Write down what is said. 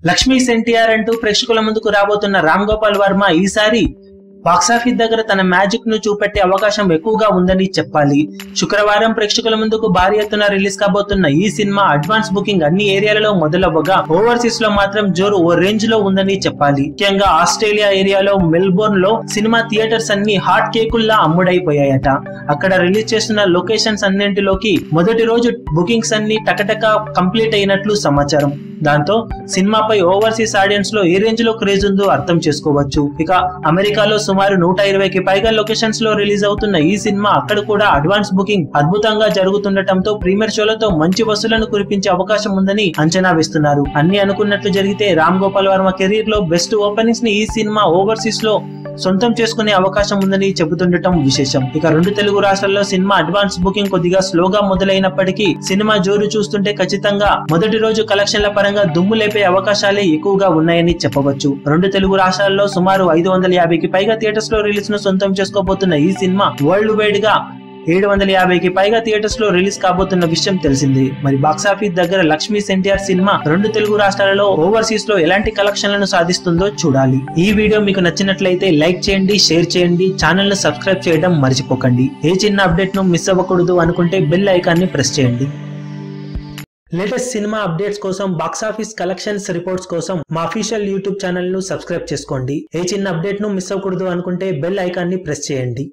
లక్ష్మీస్ ఎన్టీఆర్ అంటూ ప్రేక్షకుల ముందుకు రాబోతున్న రామ్ గోపాల్ వర్మ ఈసారి బాక్సాఫీస్ దగ్గర తన మ్యాజిక్ ను చూపెట్టే అవకాశం ఎక్కువగా ఉందని చెప్పాలి. శుక్రవారం ప్రేక్షకుల ముందుకు భారీ ఎత్తున రిలీజ్ కాబోతున్న ఈ సినిమా అడ్వాన్స్ బుకింగ్ అన్ని ఏరియాలలో మొదలవ్వగా ఓవర్సీస్ లో మాత్రం జోరు ఓ రేంజ్ లో ఉందని చెప్పాలి. ముఖ్యంగా ఆస్ట్రేలియా ఏరియాలో మెల్బోర్న్ లో సినిమా థియేటర్స్ అన్ని హాట్ కేకుల్లా అమ్ముడైపోయాయట. అక్కడ రిలీజ్ చేస్తున్న లొకేషన్స్ అన్నింటిలోకి మొదటి రోజు బుకింగ్స్ అన్ని టకటక కంప్లీట్ అయినట్లు సమాచారం. దాంతో సినిమాపై ఓవర్సీస్ ఆడియన్స్ లో ఏ రేంజ్ లో క్రేజ్ ఉందో అర్థం చేసుకోవచ్చు. ఇక అమెరికాలో సుమారు 120కి పైగా లొకేషన్స్ లో రిలీజ్ అవుతున్న ఈ సినిమా అక్కడ కూడా అడ్వాన్స్ బుకింగ్ అద్భుతంగా జరుగుతుండటంతో ప్రీమియర్ షోలతో మంచి వసూలను కురిపించే అవకాశం ఉందని అంచనా వేస్తున్నారు. అన్ని అనుకున్నట్లు జరిగితే రామ్ గోపాల్ వర్మ కెరీర్ లో బెస్ట్ ఓపెనింగ్స్ ని ఈ సినిమా ఓవర్సీస్ లో సొంతం చేసుకునే అవకాశం ఉందని చెబుతుండటం విశేషం. ఇక 2 తెలుగు రాష్ట్రాల్లో సినిమా అడ్వాన్స్ బుకింగ్ కొద్దిగా స్లోగా మొదలైనప్పటికీ సినిమా జోరు చూస్తుంటే ఖచ్చితంగా మొదటి రోజు కలెక్షన్ల పరంగా దుమ్ము లేపే అవకాశాలే ఎక్కువగా ఉన్నాయని చెప్పవచ్చు. 2 తెలుగు రాష్ట్రాల్లో సుమారు 550కి పైగా థియేటర్స్ లో రిలీజ్ ను సొంతం చేసుకోబోతున్న ఈ సినిమా వరల్డ్ వైడ్ గా 750కి పైగా థియేటర్స్ లో రిలీజ్ కాబోతున్న విషయం తెలిసింది. మరి బాక్సాఫీస్ దగ్గర లక్ష్మీస్ ఎన్టీఆర్ సినిమా 2 తెలుగు రాష్ట్రాలలో ఓవర్సీస్ లో ఎలాంటి కలెక్షన్లను సాధిస్తుందో చూడాలి. ఈ వీడియో మీకు నచ్చినట్లయితే లైక్ చేయండి, షేర్ చేయండి, ఛానల్ ను సబ్స్క్రైబ్ చేయడం మర్చిపోకండి. ఏ చిన్న అప్డేట్ ను మిస్ అవ్వకూడదు అనుకుంటే బెల్ ఐకాన్ ని ప్రెస్ చేయండి. లేటెస్ట్ సినిమా అప్డేట్స్ కోసం, బాక్సాఫీస్ కలెక్షన్స్ రిపోర్ట్స్ కోసం మా అఫీషియల్ యూట్యూబ్ ఛానల్ ను సబ్స్క్రైబ్ చేసుకోండి. ఏ చిన్న అప్డేట్ ను మిస్ అవ్వకూడదు అనుకుంటే బెల్ ఐకాన్ ని ప్రెస్ చేయండి.